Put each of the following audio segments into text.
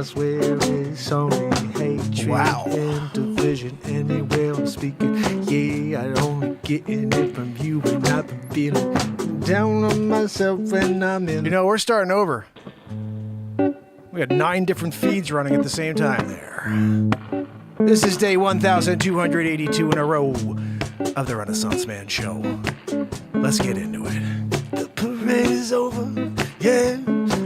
swear it's only hatred and division. Anywhere I'm speaking, yeah, I only getting it from you, and I've been feeling down on myself when I'm in. You know, we're starting over. We got 9 different feeds running at the same time there. This is day 1282 in a row of the Renaissance Man Show. Let's get into it. The parade is over, yeah.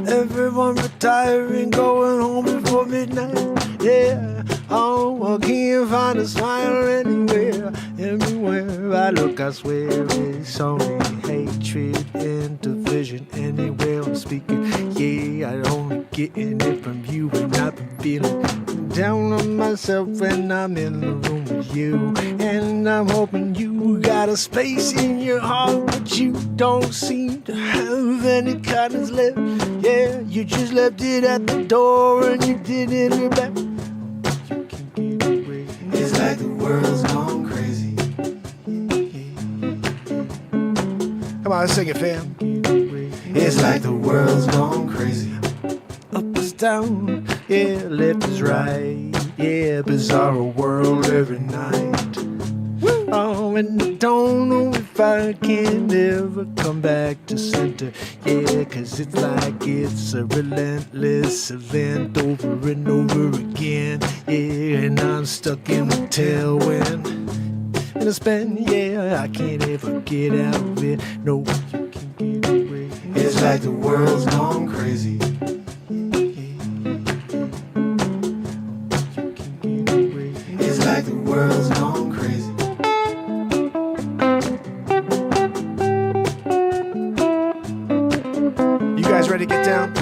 Everyone retiring, going home before midnight, yeah. Oh, I can't find a smile anywhere. Everywhere I look, I swear it's only hatred and division. Anywhere I'm speaking, yeah, I only getting it from you, and I've been feeling down on myself when I'm in the room with you. And I'm hoping you got a space in your heart, but you don't seem to have any kindness left. Yeah, you just left it at the door and you didn't look back. It's like the world's gone crazy. Come on, let's sing it, fam. It's like the world's gone crazy. Up is down, yeah, left is right. Yeah, bizarre world every night. Oh, and I don't know if I can ever come back to center. Yeah, 'cause it's like it's a relentless event over and over again. Yeah, and I'm stuck in the tailwind. And I spend, yeah, I can't ever get out of it. No, you can get away. It's like the world's gone crazy. It's like the world's gone crazy. You guys ready to get down?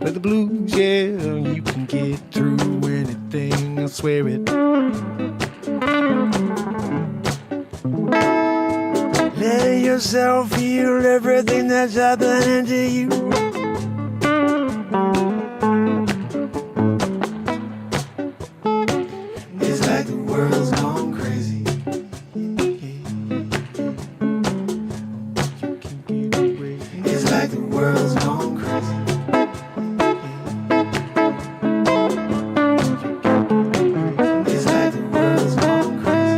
Play the blues, yeah, you can get through anything, I swear it. Let yourself feel everything that's happening to you. It's like the world's gone crazy. It's like the world's gone crazy. It's like the world's gone crazy.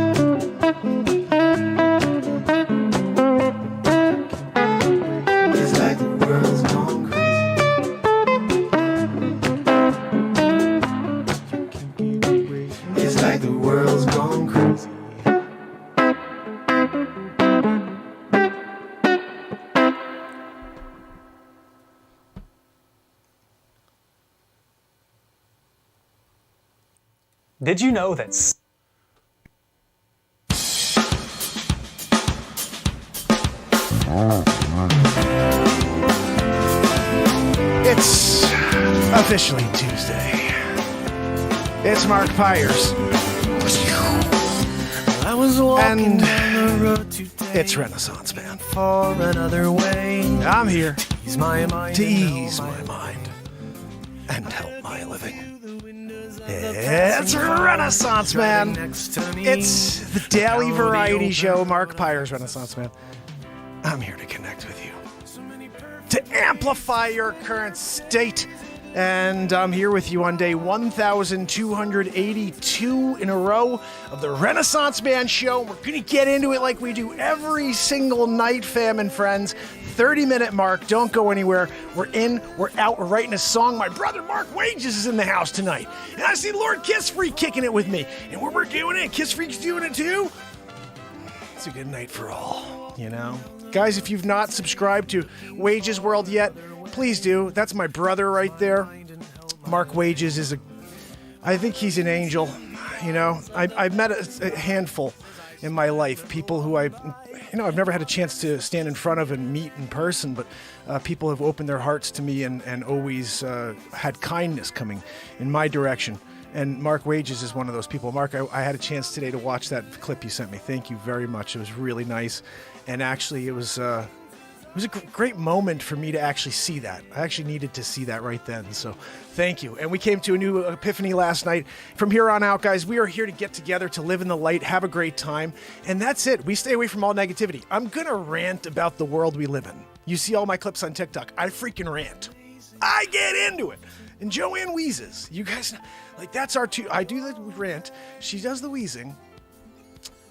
It's like the world's gone crazy. It's like the world's gone crazy. Did you know that It's officially Tuesday. It's Mark Pires. I was walking And down the road today it's Renaissance Man. for another way. I'm here Ease my mind to and ease help my mind and help my living. It's Renaissance Man. next to me. It's the daily variety show, Mark Pires Renaissance Man. I'm here to connect with you, to amplify your current state. And I'm here with you on day 1282 in a row of the Renaissance Man Show. We're going to get into it like we do every single night, fam and friends. 30-minute mark. Don't go anywhere. We're in, we're out, we're writing a song. My brother Mark Wages is in the house tonight. And I see Lord Kiss Freak kicking it with me. And we're doing it. Kiss Freak's doing it too. It's a good night for all, you know? Guys, if you've not subscribed to Wages World yet, please do. That's my brother right there. Mark Wages is I think he's an angel, you know? I've met a handful in my life, people who I've never had a chance to stand in front of and meet in person, but people have opened their hearts to me and always had kindness coming in my direction. And Mark Wages is one of those people. Mark, I had a chance today to watch that clip you sent me. Thank you very much. It was really nice. And actually, it was It was a great moment for me to actually see that. I actually needed to see that right then. So thank you. And we came to a new epiphany last night. From here on out, guys, we are here to get together, to live in the light, have a great time. And that's it. We stay away from all negativity. I'm going to rant about the world we live in. You see all my clips on TikTok. I freaking rant. I get into it. And Joanne wheezes. You guys, like, that's our two. I do the rant. She does the wheezing.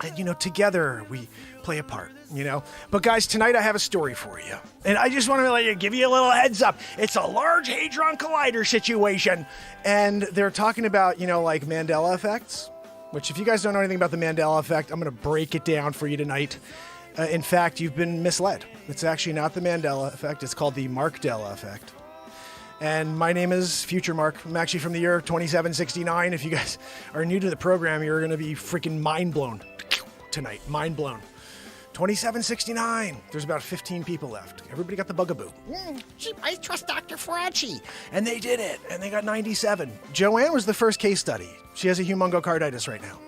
And, you know, together we play a part, you know. But, guys, tonight I have a story for you. And I just want to give you a little heads up. It's a large Hadron Collider situation. And they're talking about, you know, like Mandela effects, which if you guys don't know anything about the Mandela effect, I'm going to break it down for you tonight. In fact, you've been misled. It's actually not the Mandela effect. It's called the Mark Della effect. And my name is Future Mark. I'm actually from the year 2769. If you guys are new to the program, you're going to be freaking mind blown tonight. Mind blown. 2769. There's about 15 people left. Everybody got the bugaboo. I trust Dr. Fauci. And they did it. And they got 97. Joanne was the first case study. She has a humongocarditis right now.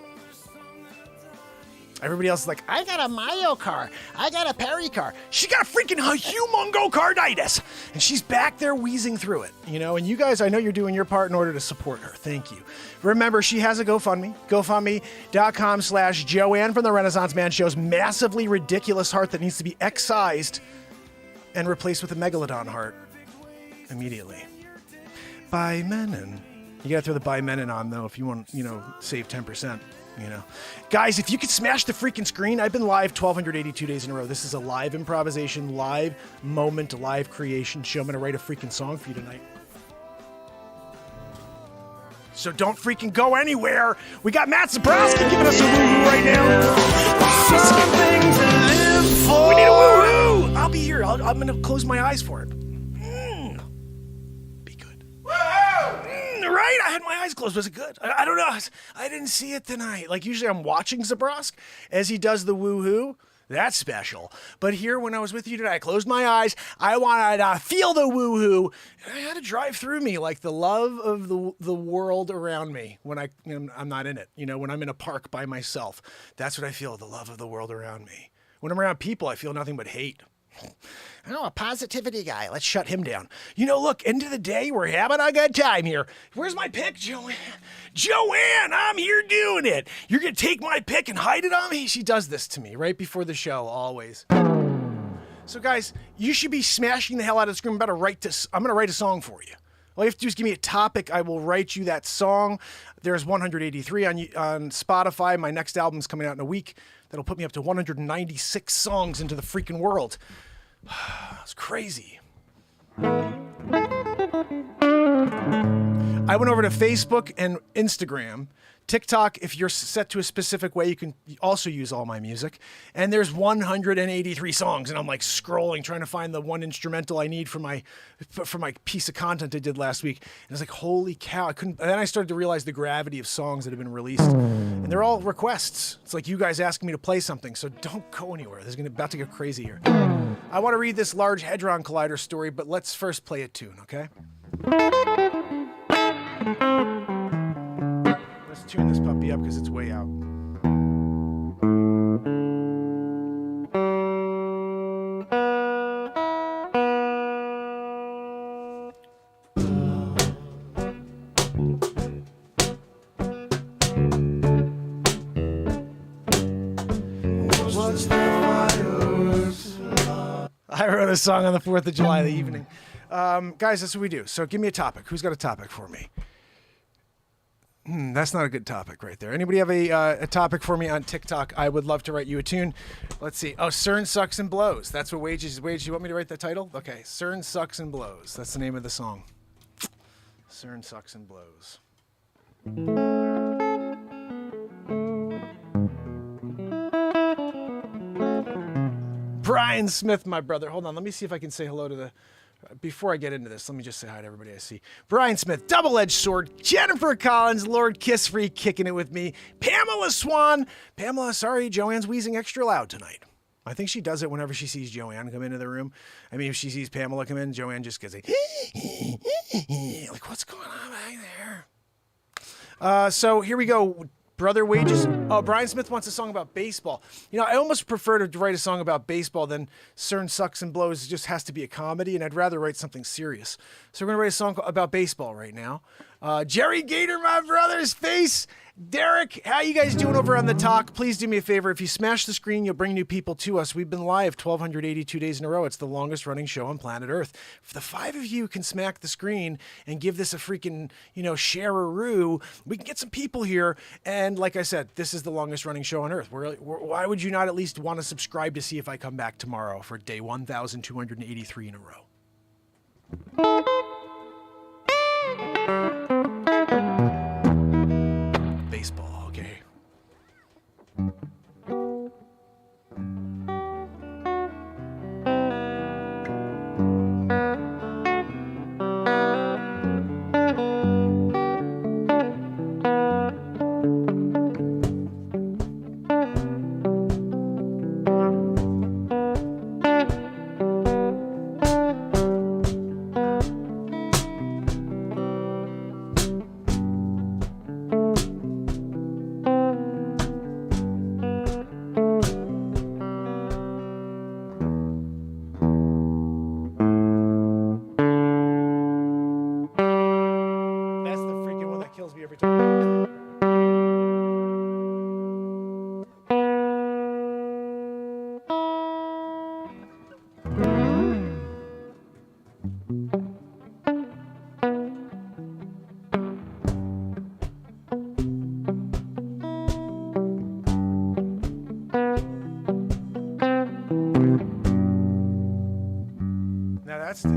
Everybody else is like, I got a myocar. I got a pericar. She got a freaking humongocarditis. And she's back there wheezing through it, you know. And you guys, I know you're doing your part in order to support her. Thank you. Remember, she has a GoFundMe. GoFundMe.com/Joanne from the Renaissance Man Show's massively ridiculous heart that needs to be excised and replaced with a megalodon heart immediately. By Menon. You got to throw the by Menon on, though, if you want, you know, save 10%. You know, guys, if you could smash the freaking screen, I've been live 1,282 days in a row. This is a live improvisation, live moment, live creation show. I'm going to write a freaking song for you tonight. So don't freaking go anywhere. We got Matt Zabrowski giving us a woo-hoo right now. Something to live for. We need a woo-hoo. I'll be here. I'm going to close my eyes for it. Be good. Right? I had my eyes closed. Was it good? I don't know. I didn't see it tonight. Like, usually I'm watching Zabrowski as he does the woo-hoo. That's special. But here, when I was with you today, I closed my eyes. I wanted to feel the woo-hoo. And I had to drive through me, like the love of the world around me when I'm not in it. You know, when I'm in a park by myself. That's what I feel, the love of the world around me. When I'm around people, I feel nothing but hate. Oh, a positivity guy. Let's shut him down. You know, look, end of the day, we're having a good time here. Where's my pick, Joanne? Joanne, I'm here doing it. You're going to take my pick and hide it on me? She does this to me right before the show, always. So, guys, you should be smashing the hell out of the screen. I'm going to write a song for you. All you have to do is give me a topic. I will write you that song. There's 183 on Spotify. My next album's coming out in a week. That'll put me up to 196 songs into the freaking world. It's crazy. I went over to Facebook and Instagram. TikTok, if you're set to a specific way, you can also use all my music. And there's 183 songs, and I'm like scrolling, trying to find the one instrumental I need for my piece of content I did last week. And I was like, holy cow, I couldn't. And then I started to realize the gravity of songs that have been released. And they're all requests. It's like you guys asking me to play something, so don't go anywhere. This is about to get crazy here. I want to read this large Hadron Collider story, but let's first play a tune, okay? Let's tune this puppy up because it's way out. I wrote a song on the 4th of July the evening. Guys, that's what we do. So give me a topic. Who's got a topic for me? That's not a good topic right there. Anybody have a topic for me on TikTok? I would love to write you a tune. Let's see. Oh, CERN Sucks and Blows. That's what Wages. You want me to write the title? Okay. CERN Sucks and Blows. That's the name of the song. CERN Sucks and Blows. Brian Smith, my brother. Hold on. Let me see if I can say hello to the... Before I get into this, let me just say hi to everybody I see. Brian Smith, Double-Edged Sword, Jennifer Collins, Lord Kissfree kicking it with me, Pamela Swan. Pamela, sorry, Joanne's wheezing extra loud tonight. I think she does it whenever she sees Joanne come into the room. I mean, if she sees Pamela come in, Joanne just gets like, what's going on back there? So here we go. Brother Wages. Oh, Brian Smith wants a song about baseball. You know, I almost prefer to write a song about baseball than CERN Sucks and Blows. It just has to be a comedy, and I'd rather write something serious. So we're going to write a song about baseball right now. Jerry Gator, my brother's face. Derek, how you guys doing over on the talk? Please do me a favor. If you smash the screen, you'll bring new people to us. We've been live 1,282 days in a row. It's the longest running show on planet Earth. If the 5 of you can smack the screen and give this a freaking, share-a-roo, we can get some people here. And like I said, this is the longest running show on Earth. Why would you not at least want to subscribe to see if I come back tomorrow for day 1,283 in a row? Baseball, okay.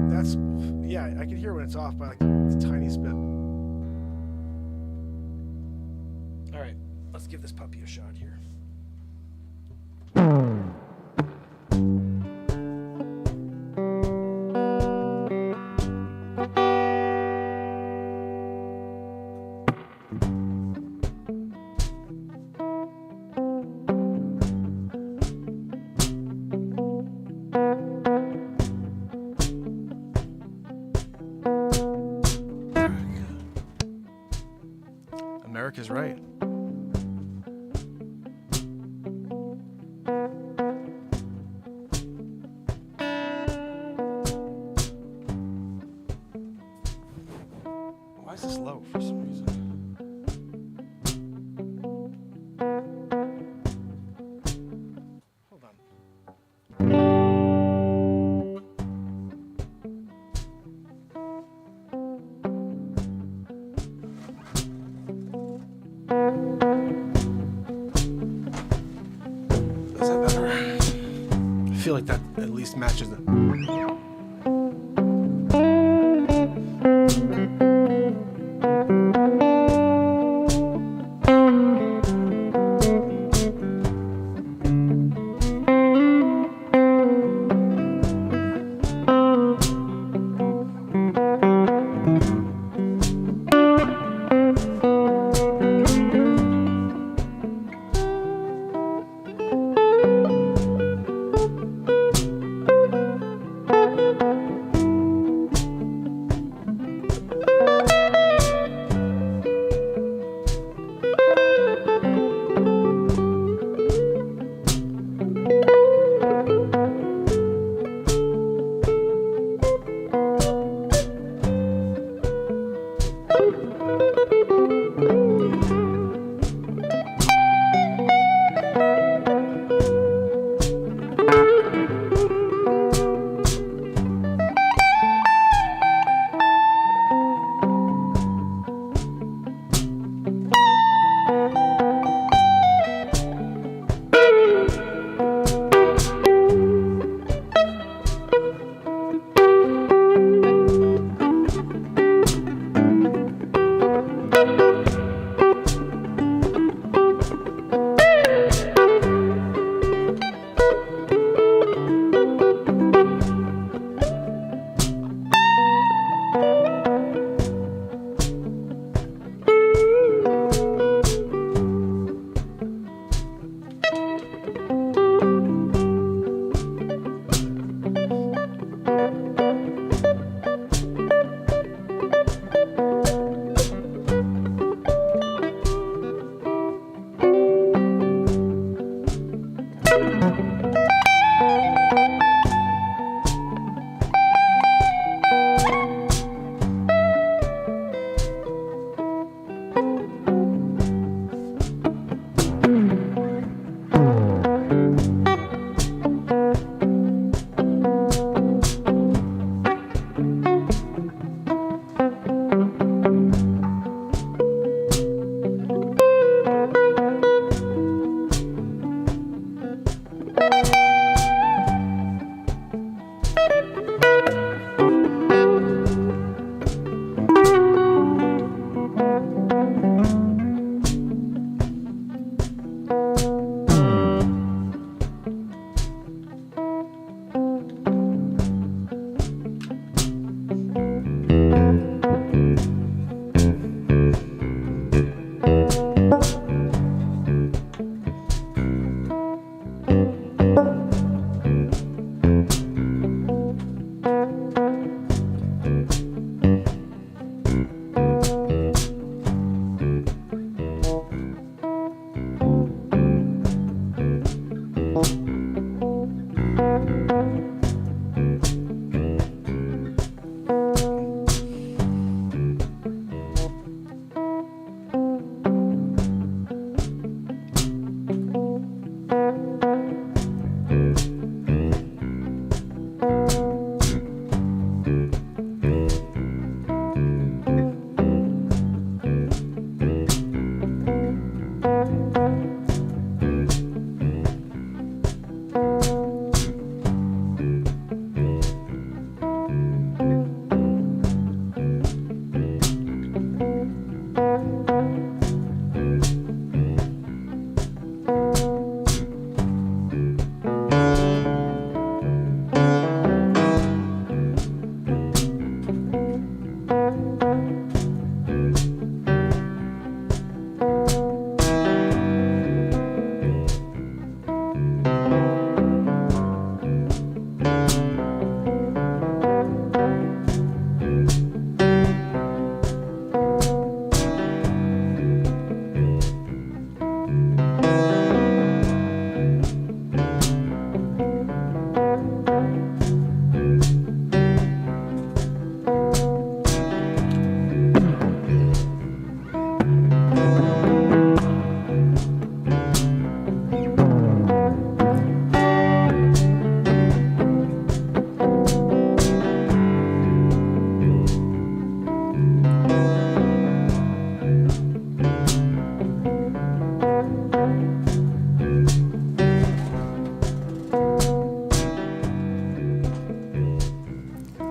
That's yeah, I can hear when it's off by like the tiniest bit. All right, let's give this puppy a shot here. America's right. Why is this low for some reason? Hold on. Is that better? I feel like that at least matches it.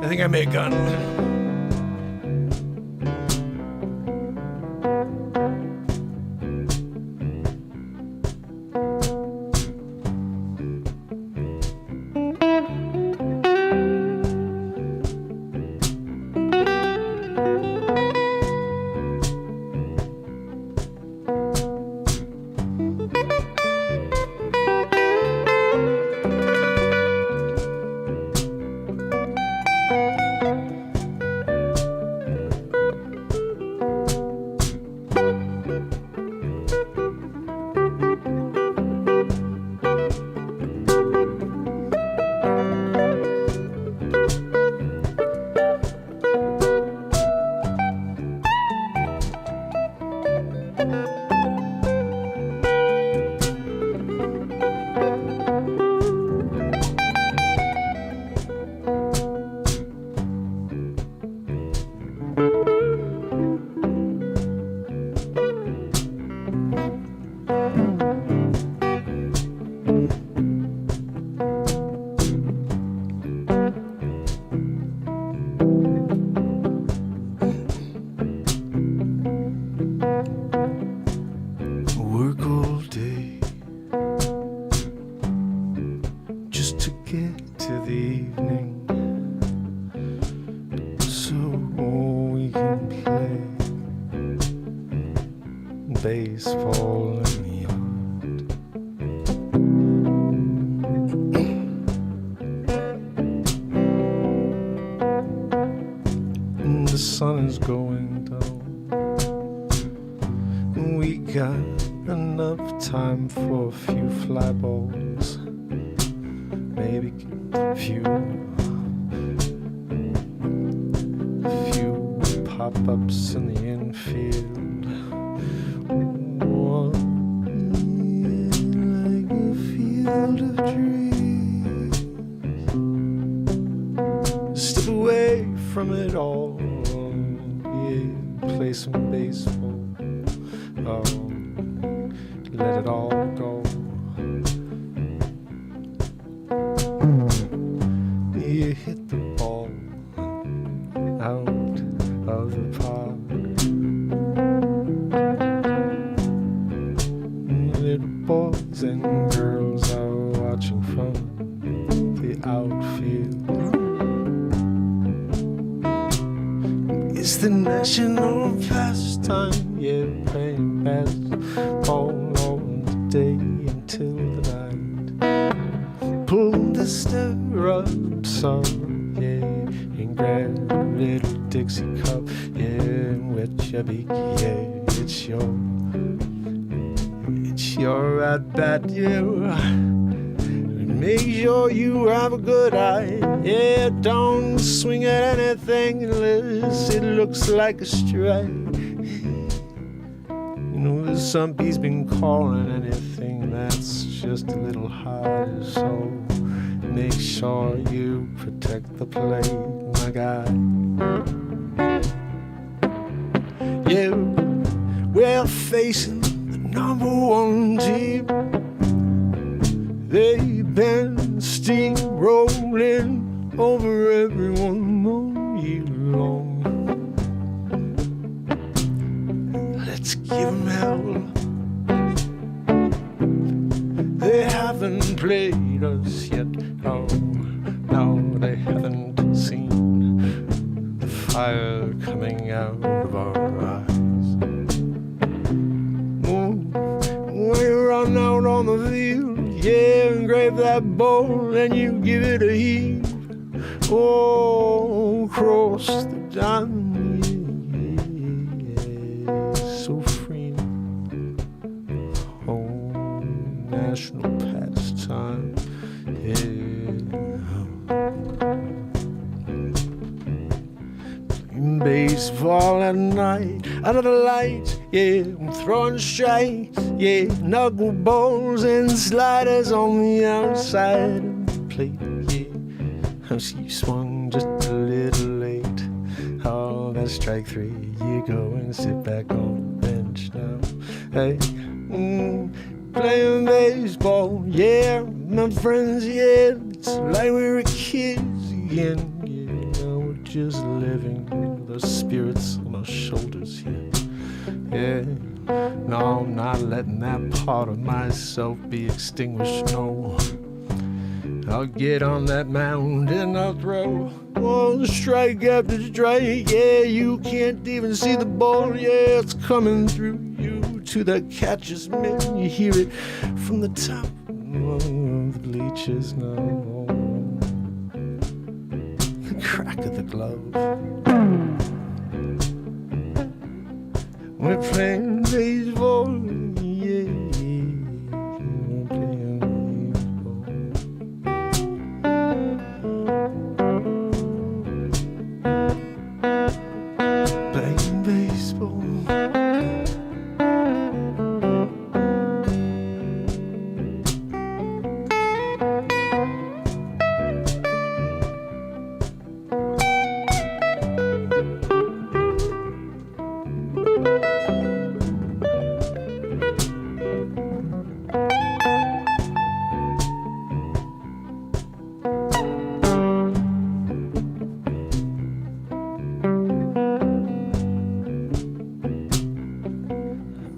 I think I made a gun. Baseball in the yard. And the sun is going down. We got enough time for a few fly balls, maybe a few pop-ups in the infield. Like a field of dreams. Step away from it all, yeah, play some baseball, let it all go. You hit the ball out of the park. Little boys and girls are watching from the outfield. It's the national pastime, yeah, playing basketball all day until the night. Pull the stirrups up, yeah, and grab a little Dixie cup, yeah, and wet your beak, yeah, it's your at bat, yeah. Make sure you have a good eye. Yeah, don't swing at anything unless it looks like a strike. You know, the sun bee's been calling anything that's just a little higher. So make sure you protect the plate, my guy. Yeah, we're facing the number one team. They've been steamrolling over everyone all year long. Let's give them hell. They haven't played us yet. Oh, no, they haven't seen the fire coming out of our eyes. When you run out on the field, yeah, and grab that ball and you give it a heave. Oh, across the diamond, yeah, so free. Oh, national pastime, yeah. Playing baseball at night, under the lights, yeah, I'm throwing strikes, yeah, knuckleballs and sliders on the outside of the plate, yeah. I see you swung just a little late. Oh, that's strike three. You go and sit back on the bench now. Hey, playing baseball, yeah, my friends, yeah, it's like we were kids again. Yeah, now we're just living with our spirits on our shoulders, yeah. Yeah, no, I'm not letting that part of myself be extinguished, no. I'll get on that mound and I'll throw one strike after strike. Yeah, you can't even see the ball. Yeah, it's coming through you to the catcher's mitt. You hear it from the top of the bleachers now. The crack of the glove. We're playing baseball, yeah. We're playing baseball. Playing baseball.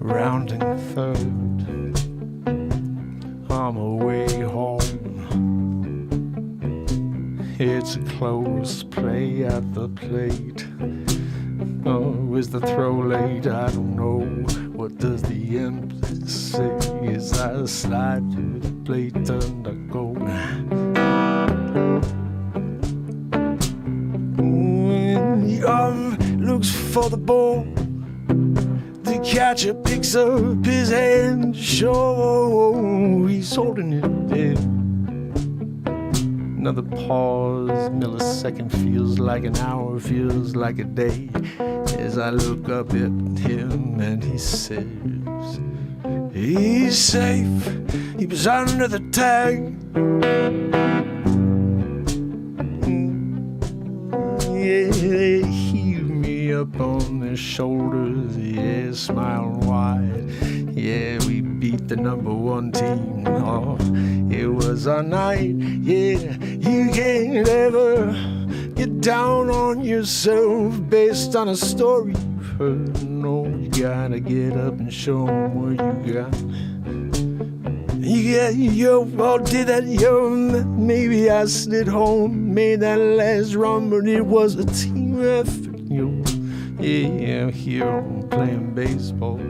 Rounding third, I'm away home. It's a close play at the plate. Oh, is the throw late? I don't know. What does the empty say? As I slide to the plate and I go. When the arm looks for the ball, the catcher picks up his hand. Sure, he's holding it there. Another pause, millisecond feels like an hour, feels like a day. As I look up at him and he says, he's safe, he was under the tag. Yeah, they heave me up on their shoulders, yeah, smiling wide. Yeah, we beat the number one team. Oh, it was our night. Yeah, you can't ever get down on yourself based on a story you've heard. No, you gotta get up and show them what you got. Yeah, yo, all did that, yo. Maybe I slid home, made that last run, but it was a team effort, yo. Yeah, I'm here, I'm playing baseball.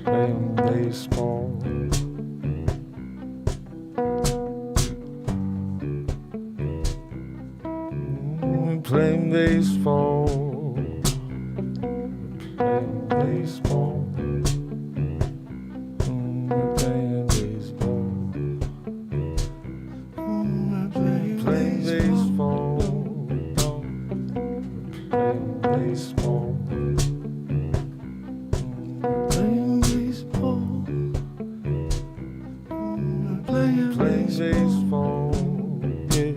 Playing baseball. playing baseball. Playing baseball. Playing baseball. Playing baseball. Playing baseball. Playing baseball. Playing baseball. Yeah,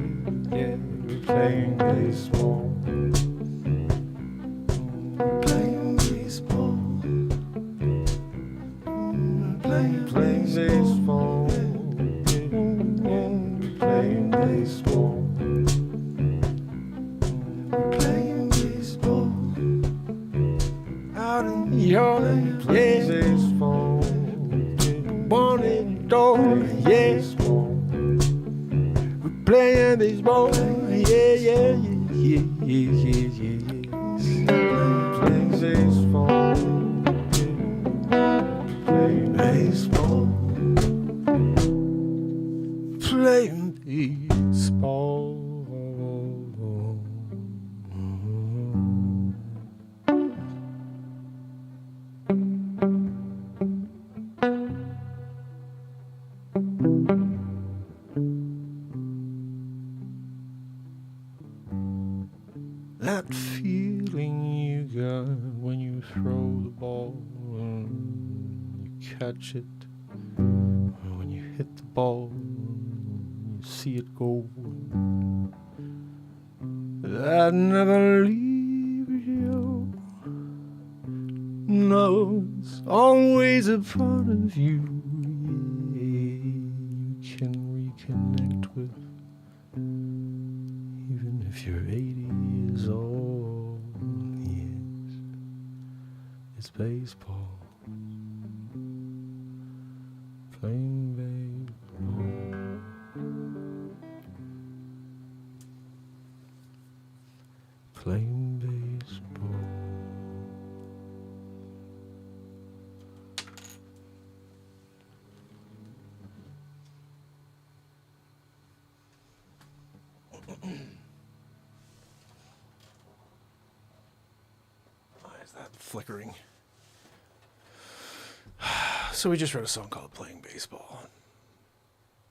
yeah, we're playing baseball. Playing baseball. Playing baseball. Yeah, playing baseball. Playing baseball. Out in the yard, yeah. Baseball. One in the door, yeah. We're playing baseball, yeah, yeah, yeah, yeah, yeah, yeah, yeah. Playing baseball. Playing baseball. Playing baseball. That feeling you got when you throw the ball and you catch it, or when you hit the ball and you see it go, that never leaves you. No, it's always a part of you. You can reconnect with, even if you're 80 years old. Yes, it's baseball. Playing baseball. Playing baseball. Why is that flickering? So we just wrote a song called Playing Baseball.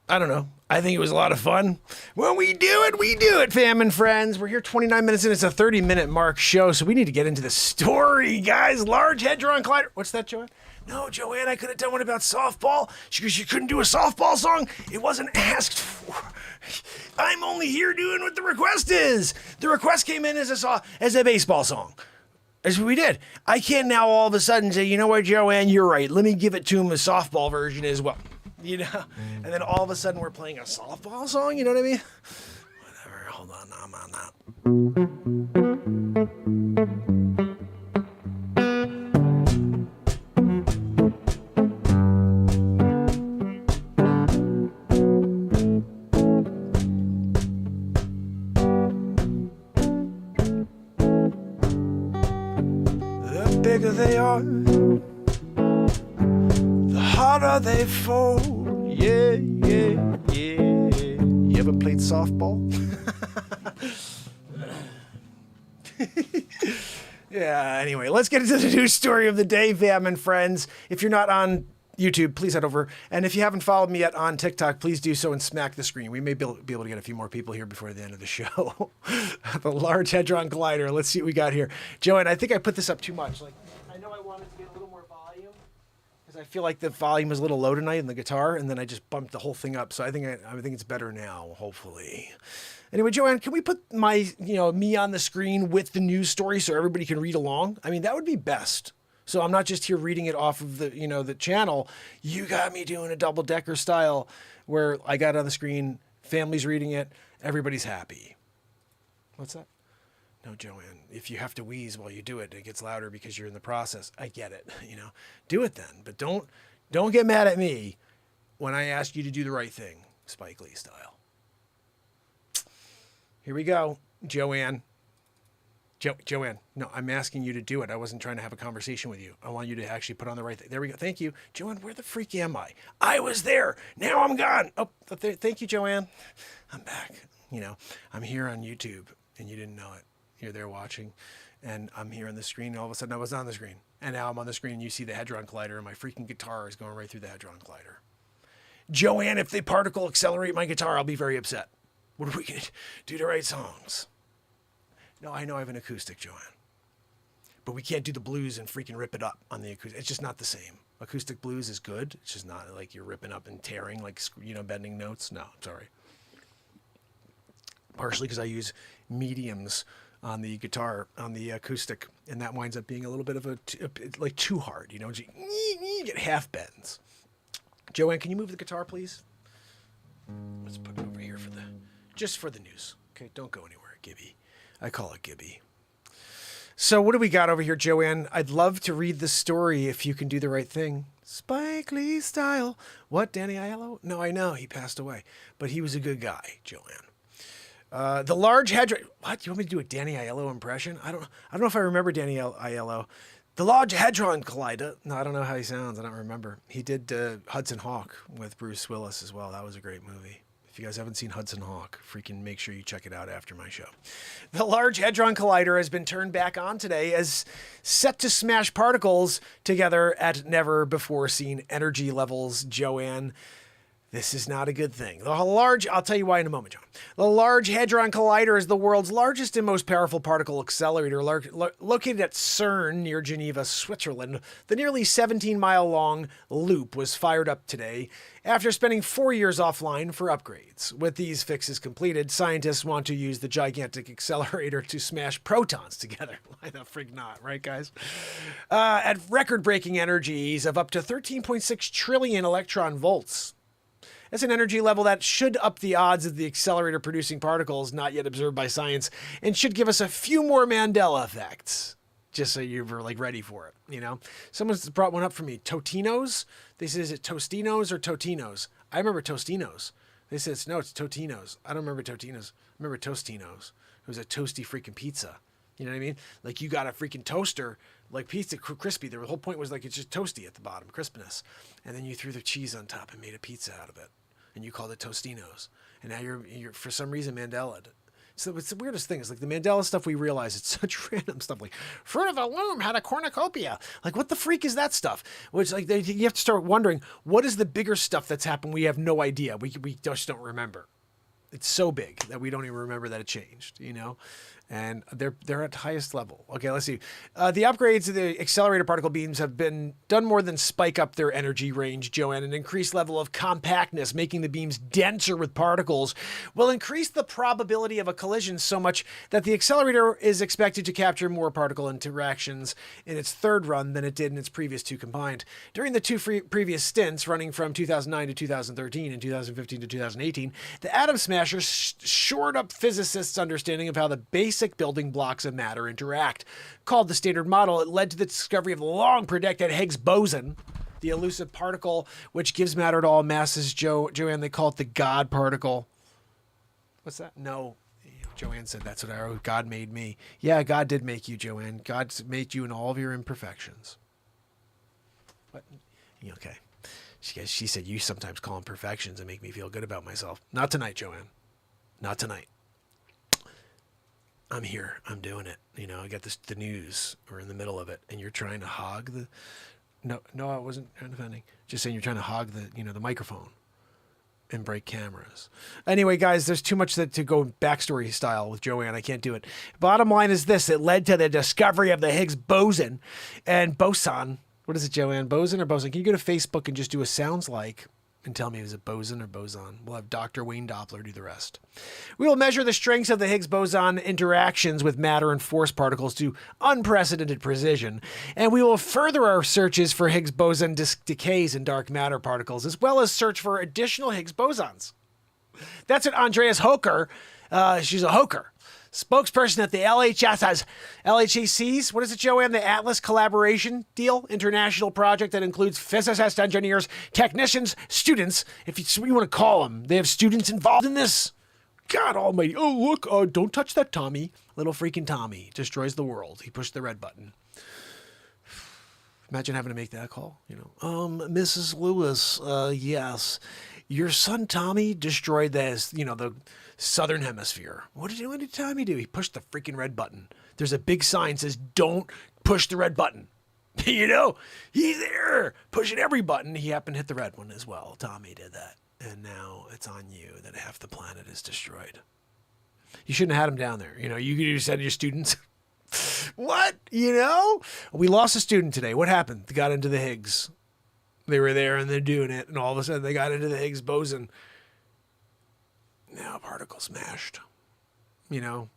I don't know. I think it was a lot of fun. When we do it, fam and friends. We're here 29 minutes in. It's a 30-minute mark show, so we need to get into the story, guys. Large Hadron Collider. What's that, Joanne? No, Joanne, I could have done one about softball. She couldn't do a softball song. It wasn't asked for. I'm only here doing what the request is. The request came in as a baseball song. That's what we did. I can't now all of a sudden say, you know what, Joanne, you're right. Let me give it to him a softball version as well. You know? And then all of a sudden we're playing a softball song, you know what I mean? Whatever, hold on, I'm on that. The bigger they are, the harder they fold. Yeah, yeah, yeah. You ever played softball? Yeah, anyway, let's get into the news story of the day, fam and friends. If you're not on YouTube, please head over. And if you haven't followed me yet on TikTok, please do so and smack the screen. We may be able to get a few more people here before the end of the show. The Large Hadron Collider. Let's see what we got here. Joanne, I think I put this up too much. Like, I know I wanted to get a little more volume because I feel like the volume was a little low tonight in the guitar, and then I just bumped the whole thing up. So I think it's better now, hopefully. Anyway, Joanne, can we put me on the screen with the news story so everybody can read along? I mean, that would be best. So I'm not just here reading it off of the channel. You got me doing a double-decker style where I got it on the screen, family's reading it, everybody's happy. What's that? No, Joanne, if you have to wheeze while you do it, it gets louder because you're in the process. I get it, Do it then, but don't get mad at me when I ask you to do the right thing, Spike Lee style. Here we go, Joanne. Joanne, no, I'm asking you to do it. I wasn't trying to have a conversation with you. I want you to actually put on the right thing. There we go. Thank you. Joanne, where the freak am I? I was there. Now I'm gone. Oh, thank you, Joanne. I'm back. I'm here on YouTube. and you didn't know it. You're there watching, and I'm here on the screen, and all of a sudden I was on the screen. And now I'm on the screen, and you see the Hadron Collider, and my freaking guitar is going right through the Hadron Collider. Joanne, if the particle accelerate my guitar, I'll be very upset. What are we going to do to write songs? No, I know I have an acoustic, Joanne. But we can't do the blues and freaking rip it up on the acoustic. It's just not the same. Acoustic blues is good. It's just not like you're ripping up and tearing, like, bending notes. No, sorry. Partially because I use mediums on the guitar, on the acoustic, and that winds up being a little bit of like too hard, you get half bends. Joanne, can you move the guitar, please? Let's put it over here just for the news. Okay, don't go anywhere, Gibby. I call it Gibby. So what do we got over here, Joanne? I'd love to read the story if you can do the right thing. Spike Lee style. What, Danny Aiello? No, I know, he passed away. But he was a good guy, Joanne. The Large Hadron... What? You want me to do a Danny Aiello impression? I don't know if I remember Danny Aiello. The Large Hadron Collider. No, I don't know how he sounds. I don't remember. He did Hudson Hawk with Bruce Willis as well. That was a great movie. If you guys haven't seen Hudson Hawk, freaking make sure you check it out after my show. The Large Hadron Collider has been turned back on today as set to smash particles together at never-before-seen energy levels, Joanne. This is not a good thing. I'll tell you why in a moment, John. The Large Hadron Collider is the world's largest and most powerful particle accelerator located at CERN near Geneva, Switzerland. The nearly 17-mile-long loop was fired up today after spending 4 years offline for upgrades. With these fixes completed, scientists want to use the gigantic accelerator to smash protons together. Why the frig not, right, guys? At record-breaking energies of up to 13.6 trillion electron volts. That's an energy level that should up the odds of the accelerator producing particles not yet observed by science and should give us a few more Mandela effects. Just so you were ready for it, Someone's brought one up for me. Totinos? They said, is it Tostinos or Totinos? I remember Tostinos. They said, no, it's Totinos. I don't remember Totinos. I remember Tostinos. It was a toasty freaking pizza. You know what I mean? Like you got a freaking toaster, like pizza, crispy. The whole point was like it's just toasty at the bottom, crispness. And then you threw the cheese on top and made a pizza out of it. And you called it Tostinos. And now you're for some reason Mandela. So it's the weirdest thing. It's like the Mandela stuff we realize it's such random stuff. Like Fruit of the Loom had a cornucopia. Like what the freak is that stuff? Which you have to start wondering what is the bigger stuff that's happened. We have no idea. We just don't remember. It's so big that we don't even remember that it changed, and they're at highest level. Okay, let's see. The upgrades of the accelerator particle beams have been done more than spike up their energy range, Joanne. An increased level of compactness, making the beams denser with particles, will increase the probability of a collision so much that the accelerator is expected to capture more particle interactions in its third run than it did in its previous two combined. During the two previous stints, running from 2009 to 2013 and 2015 to 2018, the Atom Smashers shored up physicists' understanding of how the basic building blocks of matter interact. Called the Standard Model, it led to the discovery of the long-predicted Higgs boson, the elusive particle which gives matter to all masses. Joanne, they call it the God particle. What's that? No. Joanne said that's what I wrote. God made me. Yeah, God did make you, Joanne. God made you in all of your imperfections. What? Okay. She said, you sometimes call them perfections and make me feel good about myself. Not tonight, Joanne. Not tonight. I'm here. I'm doing it. I got the news. We're in the middle of it. And you're trying to hog the... No, I wasn't defending. Just saying you're trying to hog the microphone and break cameras. Anyway, guys, there's too much to go backstory style with Joanne. I can't do it. Bottom line is this. It led to the discovery of the Higgs boson and boson. What is it, Joanne? Boson or boson? Can you go to Facebook and just do a sounds like and tell me, is it boson or boson? We'll have Dr. Wayne Doppler do the rest. We will measure the strengths of the Higgs boson interactions with matter and force particles to unprecedented precision. And we will further our searches for Higgs boson decays in dark matter particles, as well as search for additional Higgs bosons. That's what Andreas Hoker, she's a Hoker, spokesperson at the LHC's, what is it, Joanne? The Atlas Collaboration Deal, international project that includes physicists, engineers, technicians, students, if you want to call them. They have students involved in this. God almighty. Oh, look, don't touch that Tommy. Little freaking Tommy destroys the world. He pushed the red button. Imagine having to make that call, Mrs. Lewis, yes. your son Tommy destroyed the southern hemisphere. What did Tommy do? He pushed the freaking red button. There's a big sign that says, don't push the red button. He's there pushing every button. He happened to hit the red one as well. Tommy did that. And now it's on you that half the planet is destroyed. You shouldn't have had him down there. You said to your students, what? We lost a student today. What happened? They got into the Higgs. They were there and they're doing it. And all of a sudden they got into the Higgs boson. Now particle smashed. That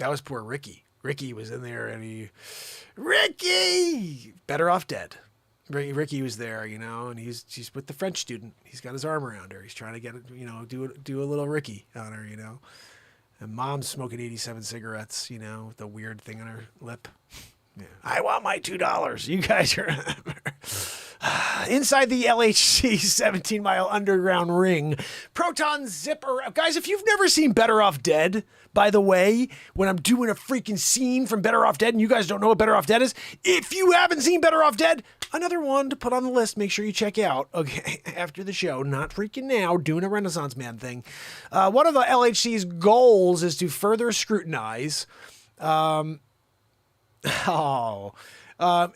was poor Ricky. Ricky was in there and Ricky! Better off dead. Ricky was there, and she's with the French student. He's got his arm around her. He's trying to get it, do a little Ricky on her, And mom's smoking 87 cigarettes, with the weird thing on her lip. Yeah. I want my $2. You guys are inside the LHC 17-mile underground ring. Proton zipper. Guys, if you've never seen Better Off Dead, by the way, when I'm doing a freaking scene from Better Off Dead and you guys don't know what Better Off Dead is, if you haven't seen Better Off Dead, another one to put on the list. Make sure you check out, okay, after the show, not freaking now, doing a Renaissance Man thing. One of the LHC's goals is to further scrutinize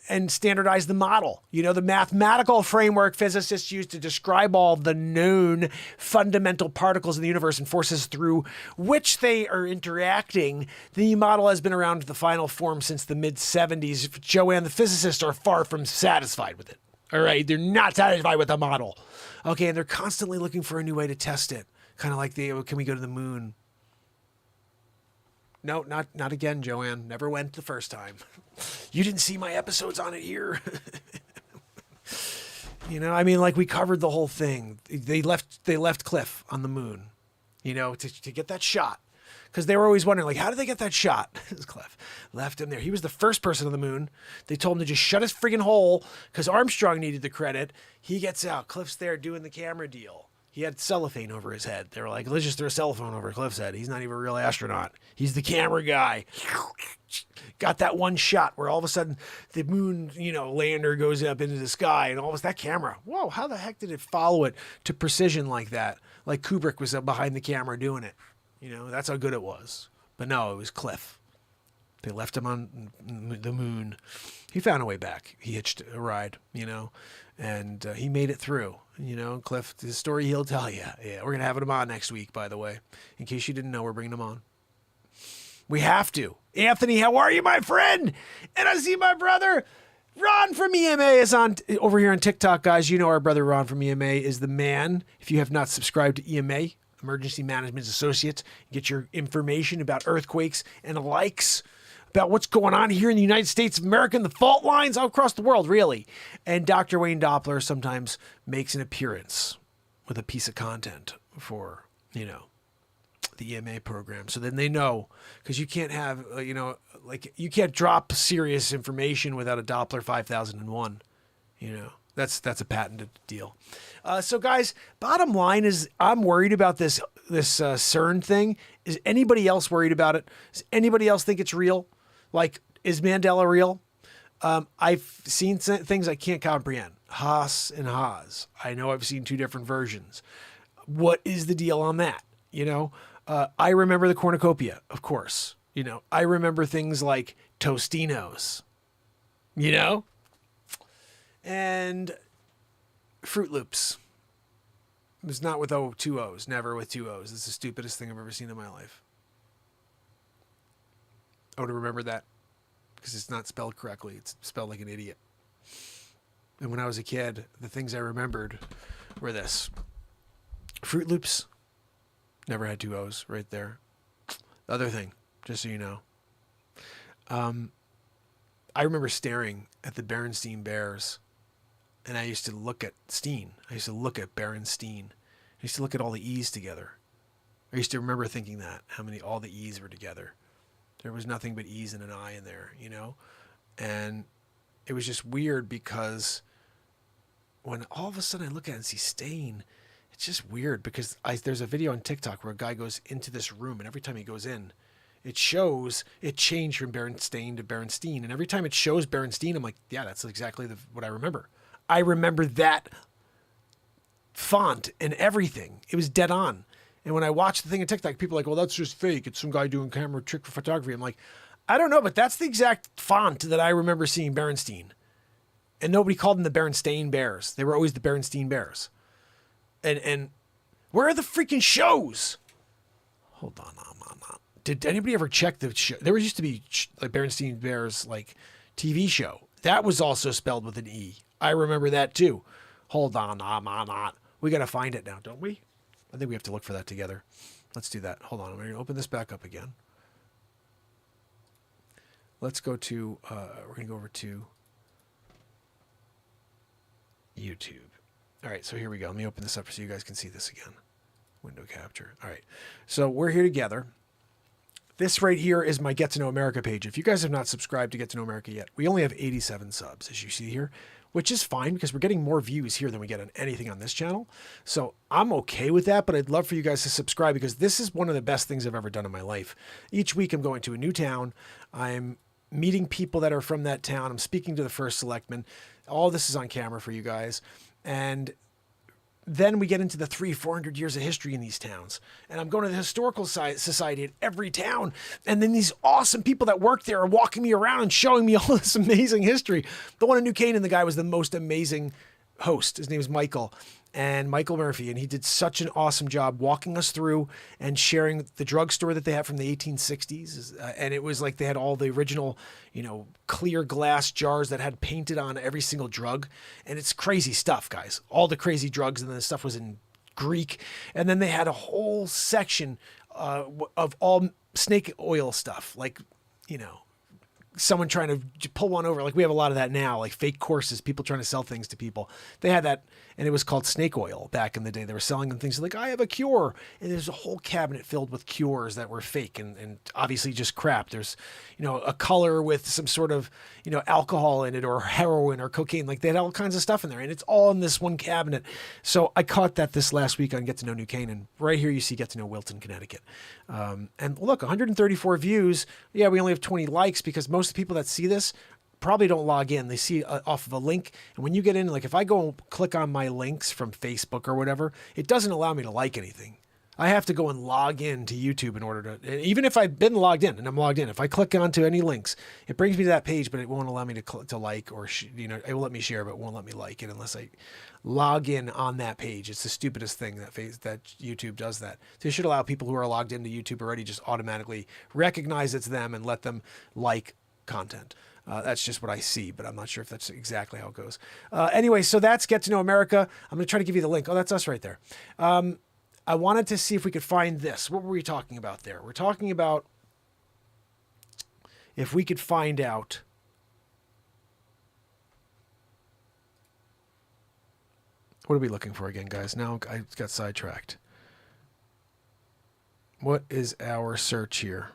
and standardize the model. The mathematical framework physicists use to describe all the known fundamental particles in the universe and forces through which they are interacting. The model has been around in the final form since the mid-70s. Joanne, the physicists are far from satisfied with it. All right, they're not satisfied with the model. Okay, and they're constantly looking for a new way to test it. Kind of like can we go to the moon? No, not again, Joanne. Never went the first time. You didn't see my episodes on it here. We covered the whole thing. They left Cliff on the moon, to get that shot. Because they were always wondering, how did they get that shot? Cliff left him there. He was the first person on the moon. They told him to just shut his friggin' hole because Armstrong needed the credit. He gets out. Cliff's there doing the camera deal. He had cellophane over his head. They were like, let's just throw a cell phone over Cliff's head. He's not even a real astronaut. He's the camera guy. Got that one shot where all of a sudden the moon, lander goes up into the sky and all of a sudden that camera. Whoa, how the heck did it follow it to precision like that? Like Kubrick was up behind the camera doing it. That's how good it was. But no, it was Cliff. They left him on the moon. He found a way back. He hitched a ride, and he made it through. Cliff, the story he'll tell you. Yeah, we're going to have him on next week, by the way. In case you didn't know, we're bringing him on. We have to. Anthony, how are you, my friend? And I see my brother, Ron from EMA, is on over here on TikTok, guys. Our brother Ron from EMA is the man. If you have not subscribed to EMA, Emergency Management Associates, get your information about earthquakes and the likes, about what's going on here in the United States of America and the fault lines all across the world, really. And Dr. Wayne Doppler sometimes makes an appearance with a piece of content for, the EMA program. So then they know, because you can't have, you can't drop serious information without a Doppler 5001, That's a patented deal. So guys, bottom line is I'm worried about this CERN thing. Is anybody else worried about it? Does anybody else think it's real? Is Mandela real? I've seen things I can't comprehend. Haas and Haas. I know I've seen two different versions. What is the deal on that? I remember the cornucopia, of course. I remember things like Tostinos, and Fruit Loops. It was not with two O's, never with two O's. It's the stupidest thing I've ever seen in my life. I would have remembered that because it's not spelled correctly. It's spelled like an idiot. And when I was a kid, the things I remembered were this. Fruit Loops, never had two O's right there. The other thing, just so you know, I remember staring at the Berenstein Bears, and I used to look at Steen. I used to look at Berenstein. I used to look at all the E's together. I used to remember thinking that, all the E's were together. There was nothing but E's and an I in there, And it was just weird because when all of a sudden I look at it and see Stain, it's just weird because there's a video on TikTok where a guy goes into this room, and every time he goes in, it shows it changed from Berenstain to Berenstein. And every time it shows Berenstein, I'm like, yeah, that's exactly what I remember. I remember that font and everything. It was dead on. And when I watched the thing in TikTok, people are like, well, that's just fake. It's some guy doing camera trick for photography. I'm like, I don't know, but that's the exact font that I remember seeing Berenstein. And nobody called them the Berenstain Bears. They were always the Berenstein Bears. And where are the freaking shows? Hold on. Did anybody ever check the show? There used to be like Berenstein Bears like TV show. That was also spelled with an E. I remember that too. Hold on. We got to find it now, don't we? I think we have to look for that together. Let's do that. Hold on. I'm going to open this back up again. Let's go to, we're going to go over to YouTube. All right, so here we go. Let me open this up so you guys can see this again. Window capture. All right, so we're here together. This right here is my Get to Know America page. If you guys have not subscribed to Get to Know America yet, we only have 87 subs, as you see here, which is fine because we're getting more views here than we get on anything on this channel. So I'm okay with that, but I'd love for you guys to subscribe because this is one of the best things I've ever done in my life. Each week I'm going to a new town. I'm meeting people that are from that town. I'm speaking to the first selectman. All this is on camera for you guys. And then we get into the 300-400 years of history in these towns. And I'm going to the historical society at every town. And then these awesome people that work there are walking me around and showing me all this amazing history. The one in New Canaan, the guy was the most amazing host. His name is Michael. And Michael Murphy, and he did such an awesome job walking us through and sharing the drugstore that they had from the 1860s. And it was like they had all the original, clear glass jars that had painted on every single drug. And it's crazy stuff, guys. All the crazy drugs, and then the stuff was in Greek. And then they had a whole section of all snake oil stuff, like, someone trying to pull one over. Like we have a lot of that now, like fake courses, people trying to sell things to people. They had that, and it was called snake oil back in the day. They were selling them things like, I have a cure. And there's a whole cabinet filled with cures that were fake and obviously just crap. There's, a color with some sort of, alcohol in it or heroin or cocaine. Like they had all kinds of stuff in there, and it's all in this one cabinet. So I caught that this last week on Get to Know New Canaan. Right here you see Get to Know Wilton, Connecticut. And look, 134 views. Yeah, we only have 20 likes because most of the people that see this probably don't log in. They see off of a link. And when you get in, like if I go and click on my links from Facebook or whatever, it doesn't allow me to like anything. I have to go and log in to YouTube in order to, even if I've been logged in and I'm logged in, if I click onto any links, it brings me to that page, but it won't allow me to like, or, it will let me share, but it won't let me like it unless I log in on that page. It's the stupidest thing that YouTube does that. They should allow people who are logged into YouTube already just automatically recognize it's them and let them like content. That's just what I see, but I'm not sure if that's exactly how it goes. Anyway, so that's Get to Know America. I'm going to try to give you the link. Oh, that's us right there. I wanted to see if we could find this. What were we talking about there? We're talking about if we could find out what are we looking for again, guys? Now I got sidetracked. What is our search here?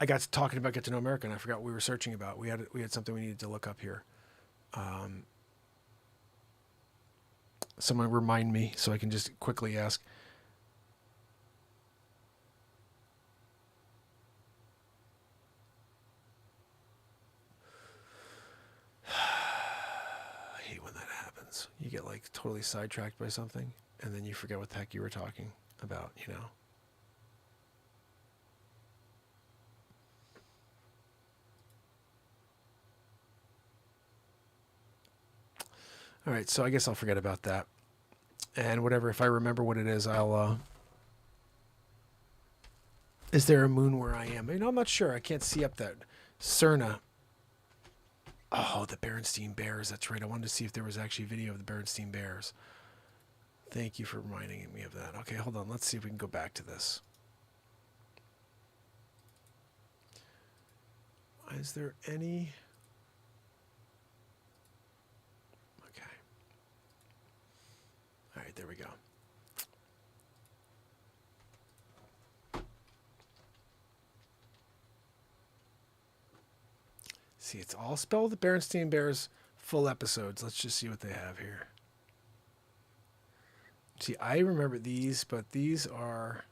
I got to talking about Get to Know America, and I forgot what we were searching about. We had something we needed to look up here. Someone remind me so I can just quickly ask. I hate when that happens. You get like totally sidetracked by something, and then you forget what the heck you were talking about, All right, so I guess I'll forget about that. And whatever, if I remember what it is, I'll... Is there a moon where I am? I'm not sure. I can't see up that. Cerna. Oh, the Berenstain Bears. That's right. I wanted to see if there was actually a video of the Berenstain Bears. Thank you for reminding me of that. Okay, hold on. Let's see if we can go back to this. Is there any... All right, there we go. See, it's all spelled the Berenstain Bears full episodes. Let's just see what they have here. See, I remember these, but these are...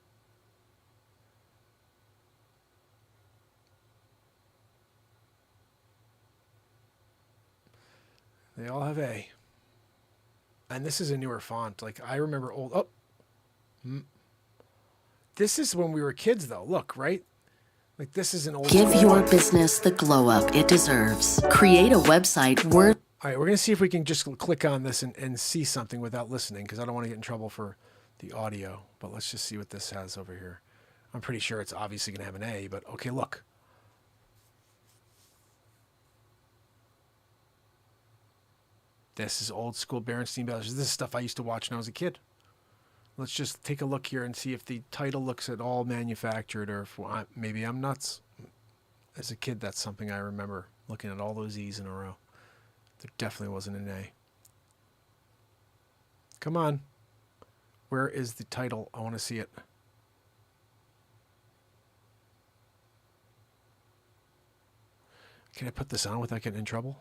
They all have A. And this is a newer font. Like, I remember old... Oh. This is when we were kids, though. Look, right? Like, this is an old... Give your business the glow up it deserves. Create a website word... All right, we're going to see if we can just click on this and see something without listening, because I don't want to get in trouble for the audio. But let's just see what this has over here. I'm pretty sure it's obviously going to have an A, but okay, look. This is old school Berenstain Bears. This is stuff I used to watch when I was a kid. Let's just take a look here and see if the title looks at all manufactured, or if maybe I'm nuts. As a kid, that's something I remember, looking at all those E's in a row. There definitely wasn't an A. Come on. Where is the title? I want to see it. Can I put this on without getting in trouble?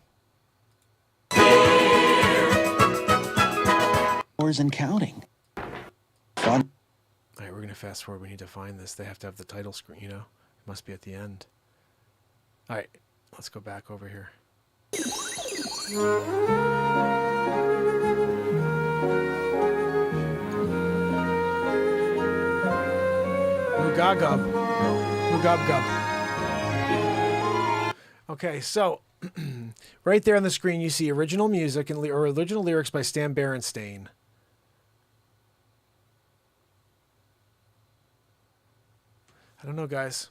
And counting. All Fun. right, we're going to fast forward. We need to find this. They have to have the title screen, you know? It must be at the end. All right, let's go back over here. Mugagub. Mugubgub. Okay, so right there on the screen, you see original music and or original lyrics by Stan Berenstain. I don't know, guys.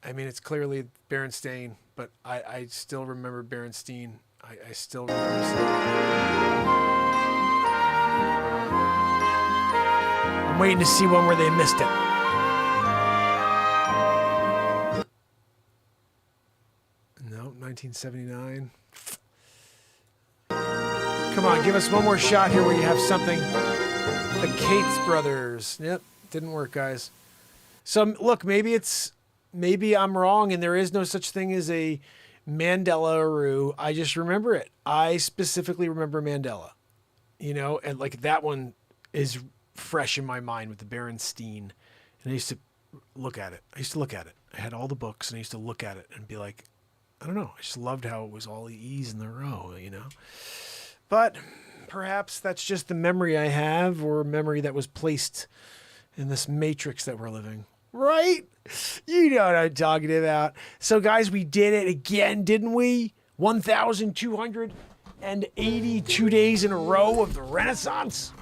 I mean, it's clearly Berenstain, but I still remember Berenstain. I still remember I'm waiting to see one where they missed it. No, 1979. Come on, give us one more shot here where you have something. The Cates brothers. Yep. Didn't work, guys. So look, maybe I'm wrong and there is no such thing as a Mandela-aroo. I just remember it. I specifically remember Mandela, you know, and like that one is fresh in my mind with the Berenstain. And I used to look at it. I had all the books and I used to look at it and be like, I don't know. I just loved how it was all the E's in the row, you know. But perhaps that's just the memory I have, or a memory that was placed in this matrix that we're living. Right? You know what I'm talking about. So, guys, we did it again, didn't we? 1,282 days in a row of the Renaissance.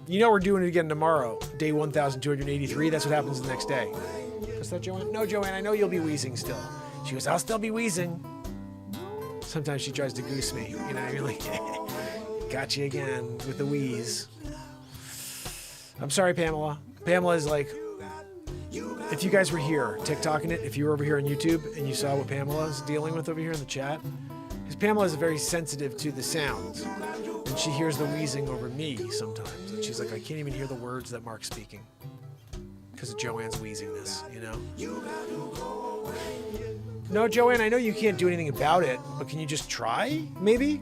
You know we're doing it again tomorrow, day 1,283. That's what happens the next day. What's that, Joanne? No, Joanne, I know you'll be wheezing still. She goes, I'll still be wheezing. Sometimes she tries to goose me. You know, you're like, got you again with the wheeze. I'm sorry, Pamela. Pamela is like, if you guys were here, TikToking it, if you were over here on YouTube and you saw what Pamela is dealing with over here in the chat, because Pamela is very sensitive to the sounds, and she hears the wheezing over me sometimes, and she's like, I can't even hear the words that Mark's speaking because of Joanne's wheezing this, you know? No, Joanne, I know you can't do anything about it, but can you just try, maybe?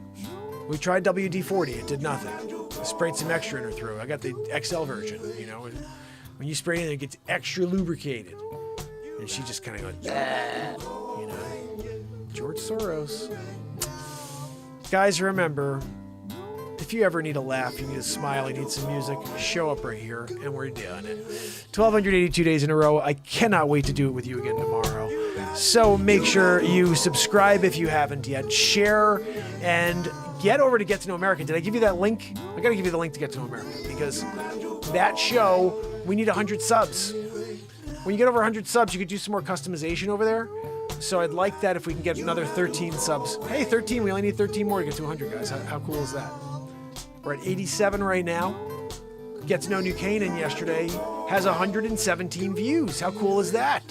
We tried WD-40, it did nothing. I sprayed some extra in her throat. I got the XL version, you know, and when you spray it, it gets extra lubricated. And she just kind of goes, you know. George Soros. Guys, remember, if you ever need a laugh, you need a smile, you need some music, show up right here, and we're doing it. 1,282 days in a row. I cannot wait to do it with you again tomorrow. So make sure you subscribe if you haven't yet. Share and get over to Get to Know America. Did I give you that link? I got to give you the link to Get to Know America, because that show, we need 100 subs. When you get over 100 subs, you could do some more customization over there. So I'd like that if we can get another 13 subs. Hey, 13, we only need 13 more to get to 100, guys. How cool is that? We're at 87 right now. Get to Know New Canaan yesterday has 117 views. How cool is that?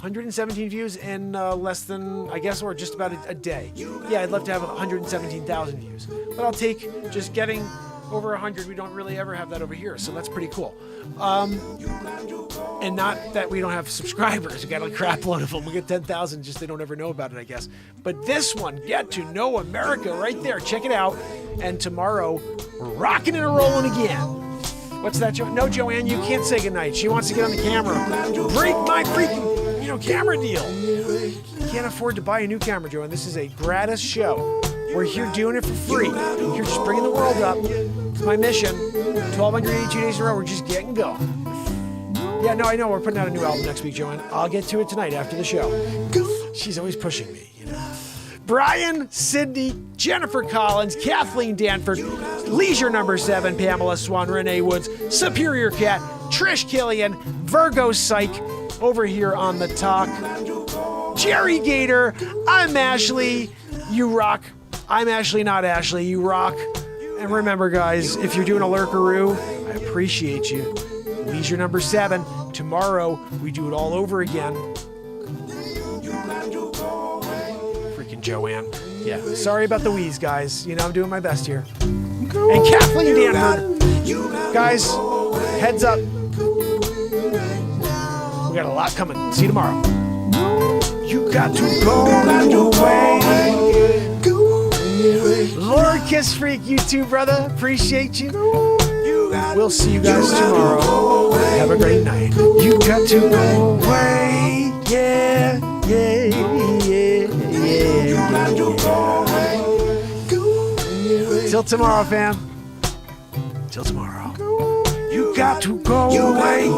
117 views in less than, I guess, or just about a day. Yeah, I'd love to have 117,000 views. But I'll take just getting over 100. We don't really ever have that over here, so that's pretty cool. And not that we don't have subscribers. We got a crap load of them. We get 10,000, just they don't ever know about it, I guess. But this one, Get to Know America, right there. Check it out. And tomorrow, we're rocking and rolling again. What's that, Joanne? No, Joanne, you can't say goodnight. She wants to get on the camera. Break my freaking, camera deal. can't afford to buy a new camera, Joe, and this is a gratis show. We're here doing it for free. We're here just bringing the world up. It's my mission. 1,282 days in a row, we're just getting going. Yeah, no, I know. We're putting out a new album next week, Joanne. I'll get to it tonight after the show. She's always pushing me, you know. Brian, Sydney, Jennifer Collins, Kathleen Danford, Leisure Number 7, Pamela Swan, Renee Woods, Superior Cat, Trish Killian, Virgo Psych, over here on the talk. Jerry Gator, I'm Ashley, you rock. I'm Ashley, not Ashley, you rock. And remember, guys, if you're doing a lurkaroo, I appreciate you. Leisure Number 7, tomorrow we do it all over again. Freaking Joanne. Yeah, sorry about the wheeze, guys. You know, I'm doing my best here. And Kathleen Danford. Guys, heads up. We got a lot coming. See you tomorrow. You got to go your way. Lord Kiss Freak, you too, brother. Appreciate you. We'll see you guys tomorrow. Have a great night. You got to go away. Yeah, yeah, yeah, yeah. Till tomorrow, fam. Till tomorrow. You got to go away.